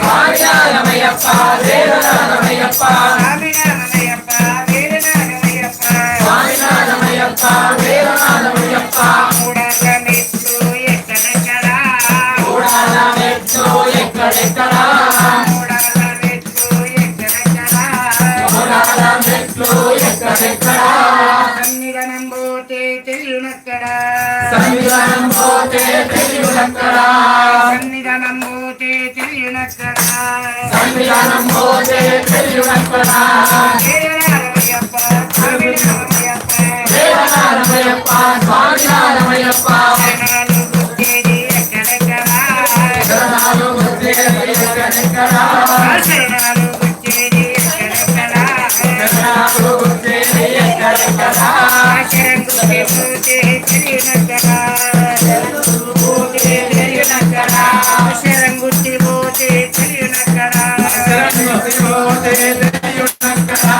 స్వామినాథమయ్యప్ప వేదనాథమయ్యప్ప స్వామినాథమయ్యప్ప వేదనాథమయ్యప్ప స్వామినాథమయ్యప్ప వేదనాథమయ్యప్ప స్వామినాథమయ్యప్ప వేదనాథమయ్యప్ప మూడాళ్ళ మెట్లు ఎక్కడెక్కడా కూడాల మెట్లు ఎక్కడెక్కడా మూడాళ్ళ మెట్లు ఎక్కడెక్కడా కూడాల మెట్లు ఎక్కడెక్కడా సన్నిధానం పోతే తెలియనక్కడా సన్నిధానం పోతే తెలియనక్కడా సన్నిధానం పోతే తెలియనక్కడా సన్నిధానం పోతే తెలియనక్కడా వేదనాథమయ్యప్ప స్వామినాథమయ్యప్ప వేదనాథమయ్యప్ప స్వామినాథమయ్యప్ప జనాలు గుర్తేది ఎక్కడెక్కడా శరణాలు గుర్తేది ఎక్కడెక్కడా శరణాలు గుర్తేది ఎక్కడెక్కడా శరణాలు గుర్తేది ఎక్కడెక్కడా శరణ్ గుర్తే పోతే తెలియనక్కడా పోతే తెలియనక్కడా శరణ్ గుర్తి పోతే తెలియనక్కడా పోతే తెలియనక్కడా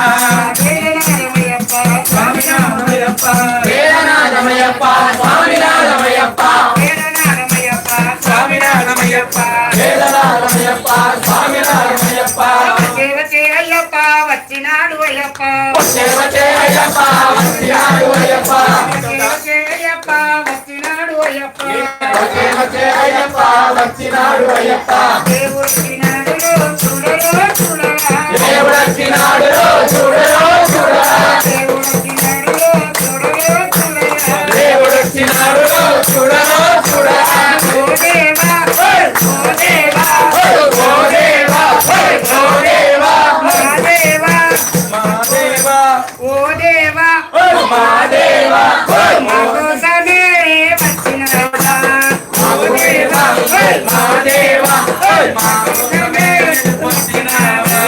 వేదనాథమయ్యప్ప స్వామినాథమయ్యప్ప వేదనాథమయ్యప్ప స్వామినాథమయ్యప్ప వేదనాథమయ్యప్ప స్వామినాథమయ్యప్ప వేదనాథమయ్యప్ప స్వామినాథమయ్యప్ప దేవతే అయ్యప్ప వచ్చినాడు అయ్యప్ప దేవతే అయ్యప్ప వచ్చినాడు అయ్యప్ప దేవతే అయ్యప్ప వచ్చినాడు అయ్యప్ప దేవతే అయ్యప్ప వచ్చినాడు అయ్యప్ప దేవుడు వచ్చినాడు చూడరా చూడరా దేవుడు వచ్చినాడు చూడరో చూడరా దేవుడు వచ్చినాడు చూడరో చూడరా దేవుడు వచ్చినాడు చూడరో చూడరా ఓ దేవా మా దేవా మా కోసమే వచ్చినావా మా దేవా మా దేవా మా కోసమే వచ్చినావా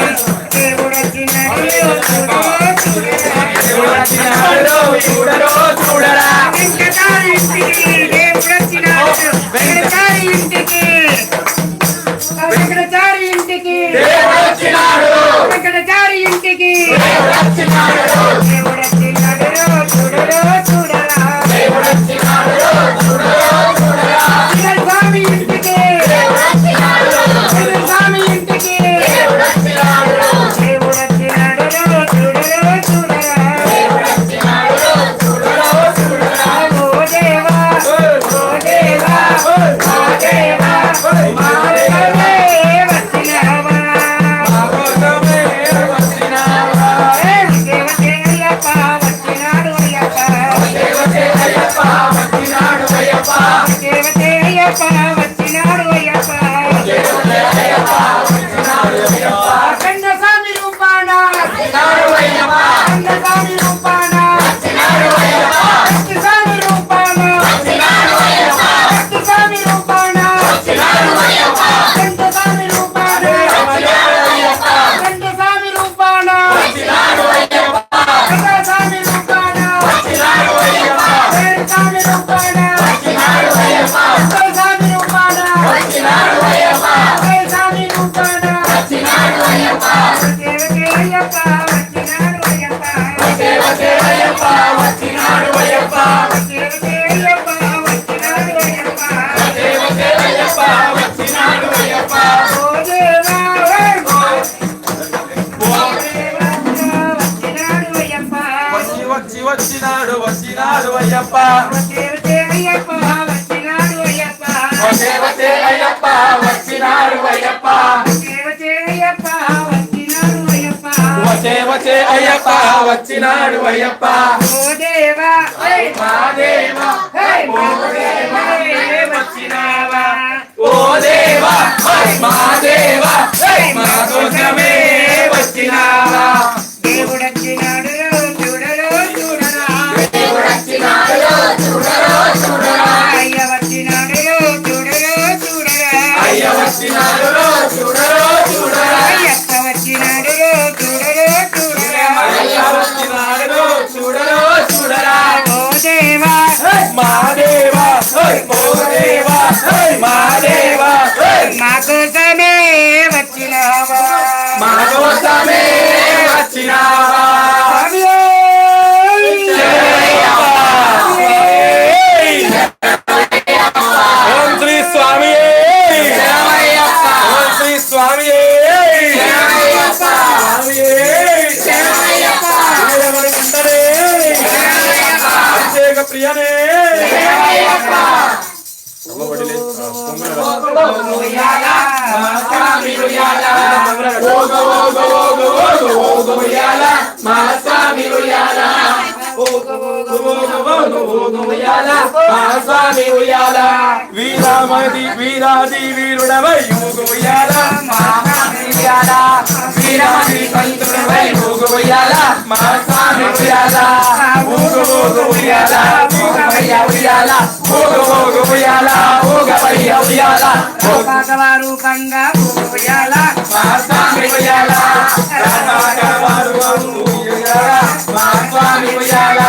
దేవుడు వచ్చినాడు దేవుడు వచ్చినాడు చూడరో చూడరా వెంకటారి ఇంటికి దేవుడు వచ్చినాడు వెంకటారి ఇంటికి వెంకటారి ఇంటికి దేవుడు వచ్చినాడు వెంకటారి ఇంటికి దేవుడు వచ్చినాడు దేవుడు వచ్చినాడు చూడరో చూడరా దేవుడు వచ్చినాడు చూడరో చూడరా స్వామి ఇంటికి స్వామి ఇంటికి దేవుడు వచ్చినాడు దేవుడు వచ్చినాడు చూడరో చూడరా దేవుడు వచ్చినాడు చూడరో చూడరా ఓ దేవా ఓ దేవా మా దేవా మా దేవా వచ్చినావా మా కోసమే వచ్చినావా దేవదేవయ్యప్ప వచ్చినాడు అయ్యప్ప దేవదేవయ్యప్ప వచ్చినాడు అయ్యప్ప దేవదేవయ్యప్ప వచ్చినాడు అయ్యప్ప దేవదేవయ్యప్ప వచ్చినాడు అయ్యప్ప కందస్వామి రూపాన వచ్చినాడు అయ్యప్ప కందస్వామి రూపాన వచ్చినాడు అయ్యప్ప కందస్వామి రూపాన వచ్చినాడు అయ్యప్ప కందస్వామి రూపాన వచ్చినాడు అయ్యప్ప కందస్వామి రూపాన వచ్చినాడు అయ్యప్ప కందస్వామి రూపాన వచ్చినాడు అయ్యప్ప కందస్వామి రూపాన వచ్చినాడు అయ్యప్ప కందస్వామి రూపాన వచ్చినాడు అయ్యప్ప కందస్వామి రూపాన వచ్చినాడు అయ్యప్ప కందస్వామి రూపాన వచ్చినాడు అయ్యప్ప దేవదేవయ్యప్ప వచ్చినాడు అయ్యప్ప దేవదేవయ్యప్ప వచ్చినాడు అయ్యప్ప దేవదేవయ్యప్ప వచ్చినాడు అయ్యప్ప దేవదేవయ్యప్ప వచ్చినాడు అయ్యప్ప ఓ దేవా ఓ దేవా వచ్చినాడు అయ్యప్ప వచ్చినాడు అయ్యప్ప దేవదేవయ్యప్ప వచ్చినాడు అయ్యప్ప దేవదేవయ్యప్ప వచ్చినాడు అయ్యప్ప దేవదేవయ్యప్ప వచ్చినాడు అయ్యప్ప వచ్చే అయ్యప్ప వచ్చినాడు అయ్యప్ప ఓ దేవా మా దేవా ఓ దేవా వచ్చినావా ఓ దేవా మా దేవా మా కోసమే వచ్చినావా దేవుడు వచ్చినాడు చూడరో చూడరా దేవుడు వచ్చినాడు చూడరో చూడరా అయ్య వచ్చినాడు చూడరో చూడరా అయ్య వచ్చినాడు చూడరో చూడరా అయ్యప్ప వచ్చినాడు చూడరో చూడరా అయ్య వచ్చినాడు చూడరో చూడరా ఓ దేవా మా దేవా ఓ దేవా మా దేవా మా కోసమే వచ్చినావా మా కోసమే వచ్చినావా ఓం శ్రీ స్వామి ఓం శ్రీ స్వామి అభిషేక ప్రియనే మా స్వామి ఉయ్యాల స్వామి ఉయ్యాల వీరామది వీరాది వీరుడవై ఊగుయాల మా స్వామి ఉయ్యాల వీరమణి పంతుడవై ఊగు ఉయ్యాల మా స్వామి ఉయ్యాల ఊగు ఊగు ఉయ్యాల ఊగవయ్య ఉయ్యాల ఊగు ఊగు ఉయ్యాల ఊగవయ్య ఉయ్యాల రూపంగా పూయాల మా స్వామి ఉయ్యాల రామాకవారు ఉయ్యాల మా స్వామి ఉయ్యాల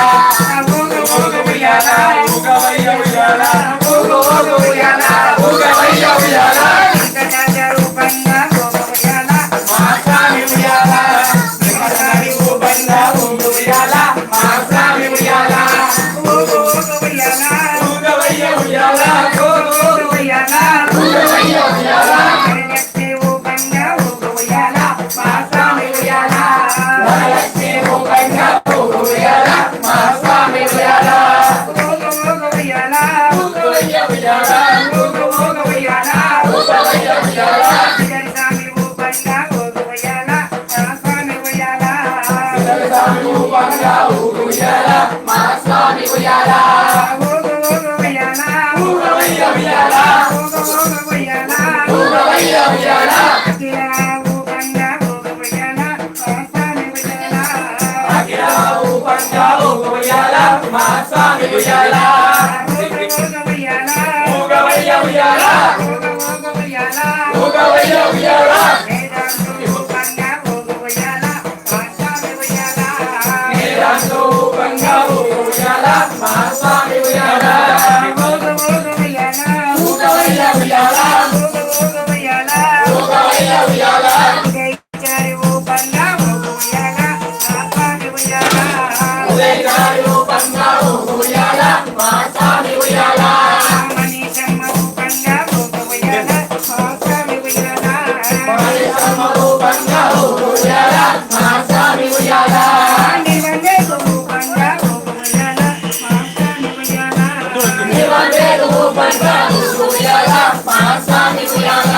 ఊగు ఊగు ఉయ్యాల ఊగవయ్య ఉయ్యాల ఊగు ఊగు ఉయ్యాల ఊగవయ్య ఉయ్యాల రూపంగా పూయాల మా స్వామి ఉయ్యాల స్వామి ఊబంగా ఊగు ఉయ్యాల మా స్వామి ఉయ్యాల పూయాల ఊగవయ్య ఉయ్యాల ఊగు ఊగు పూయాల ఊగవయ్య ఉయ్యాల రూపంగా పూయాల మా స్వామి ఉయ్యాల వరలక్ష్మి ఊబంగా ఊగు ఉయ్యాల మా స్వామి ఉయ్యాల పూయాల ఊగవయ్య ఉయ్యాల ఊగు ఊగు ఉయ్యాల ఊగవయ్య ఉయ్యాల స్వామి రూపంగా పూయాల స్వామి పూయాల ఉయ్యాల ఊగవయ్య ఉయ్యాల ఊగవయ్య ఉయ్యాల ఉయ్యాల ఊగవయ్య ఉయ్యాల అఖిల ఊపంగా ఊగవయ్యాల మా స్వామి ఉయ్యాల ఊగవయ్య ఉయ్యాల ఊగవయ్య ఉయ్యాల నీరంతో ఊపంగా ఊగవయ్యాల మా స్వామి ఉయ్యాల ఊగవయ్య ఉయ్యాల ఊగవయ్య ఉయ్యాల ఉదయగారి ఊపంగా ఊగవయ్యాల మా స్వామి ఉయ్యాల మానిసమ్మ ఊపంగా ఊగవయ్యాల మా స్వామి ఉయ్యాల నివందేరు ఊపంగా ఊగవయ్యాల మా స్వామి ఉయ్యాల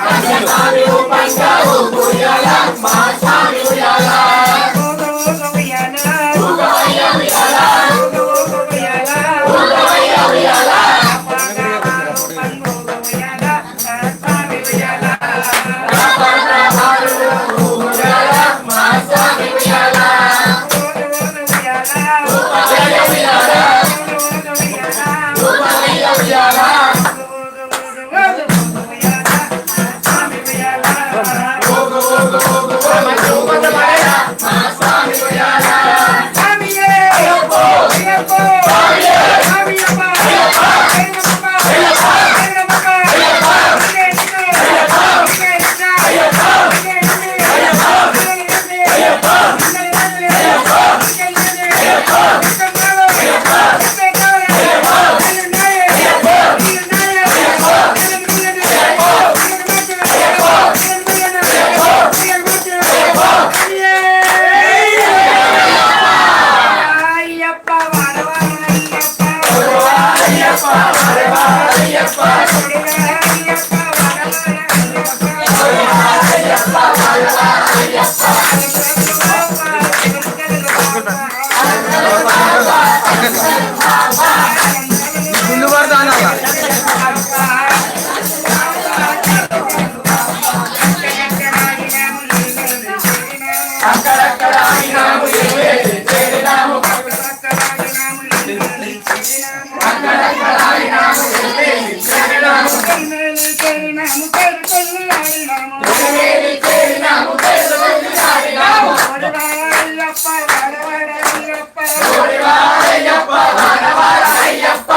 కన్యస్వామి ఊపంగా ఊగవయ్యాల మా స్వామి ఉయ్యాల ఊగవయ్య ఉయ్యాల ఊగవయ్య ఉయ్యాల రాపాలు ఊగవయ్యాల మా స్వామి ఉయ్యాల ఊగవయ్య ఉయ్యాల ఊగవయ్య ఉయ్యాల ఊగు ఊగు ఊగు ఊగు ఊగవయ్యాల మా స్వామి ఉయ్యాల అక్కడక్కడ ఆగినాము ఏవేది చేరినాము అక్కడక్కడ ఆగినాము ఏవేది చేరినాము ఏవేది చేరినాము పెళ్ళి ఆడినాము ఓడివారయ్యప్ప వాడవారయ్యప్ప ఓడివారయ్యప్ప వాడవారయ్యప్ప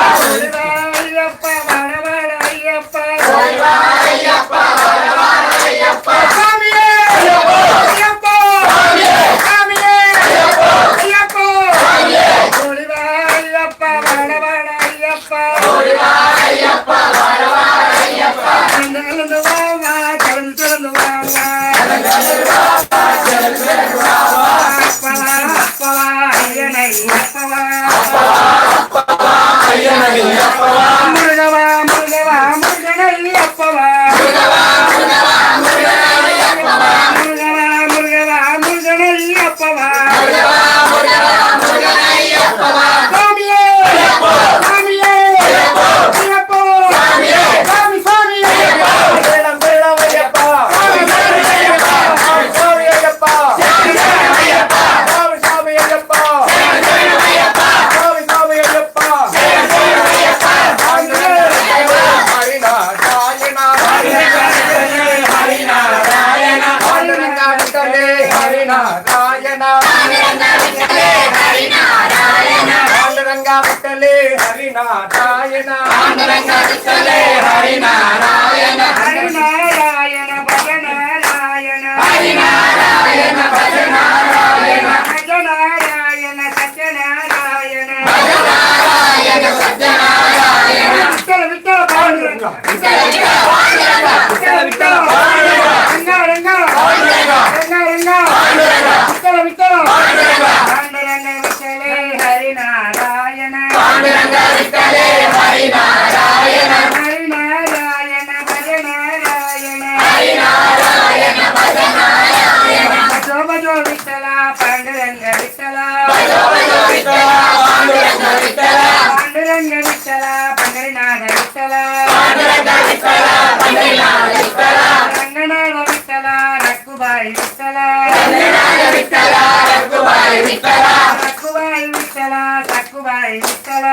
హరినారాయణ హరినారాయణ హరినారాయణ భజనారాయణ హరినారాయణ భజనారాయణ భజనారాయణ సత్యనారాయణ భజనారాయణ సత్యనారాయణ విఠల విఠల పాండురంగ విఠల విఠల పాండురంగ విఠల విఠల పాండురంగ రంగ రంగ రంగ పాండురంగ విఠల విఠల పాండురంగ పాండురంగ విఠలే హరినారాయణ పాండురంగ విఠలే హరినారాయణ హరినారాయణ భజనారాయణ హరినారాయణ భజనారాయణ భజో భజో విఠల పాండురంగ విఠల పండరినాథ విఠల రంగనాథ విఠల రక్కుబాయి విఠల రక్కుబాయి విఠల సక్కుబాయి విఠల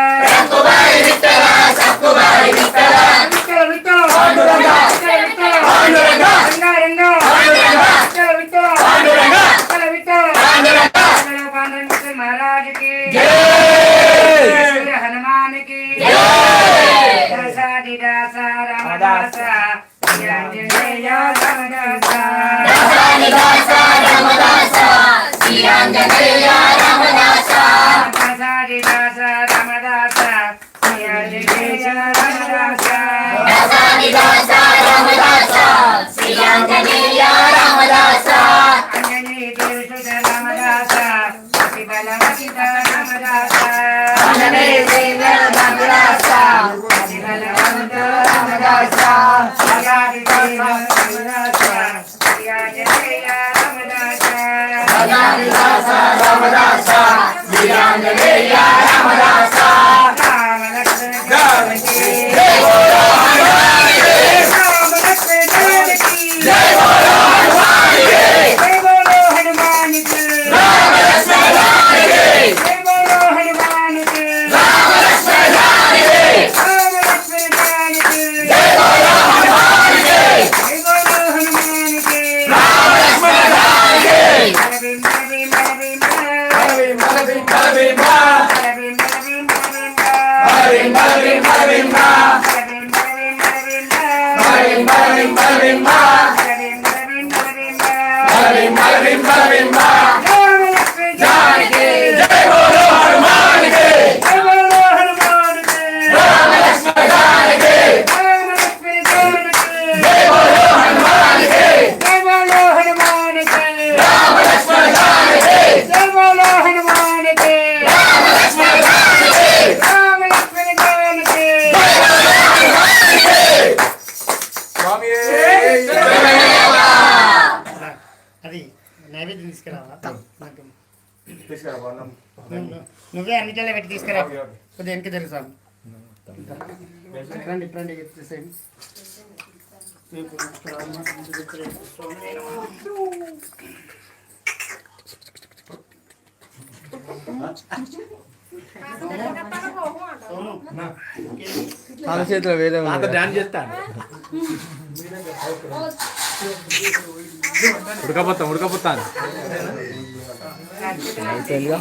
महाराज की हनुमान की दासा रामदासा रामदासा అది నైవేద్యం తీసుకురావా నువ్వే అన్ని జల్ల పెట్టి తీసుకురా కొద్దిగా వెనక్కి తెలుసా రండి రండి సేమ్ వాళ్ళ చేతిలో వేరే డాన్స్ చేస్తాను ఉడకపోతాను అయిపోయిందిగా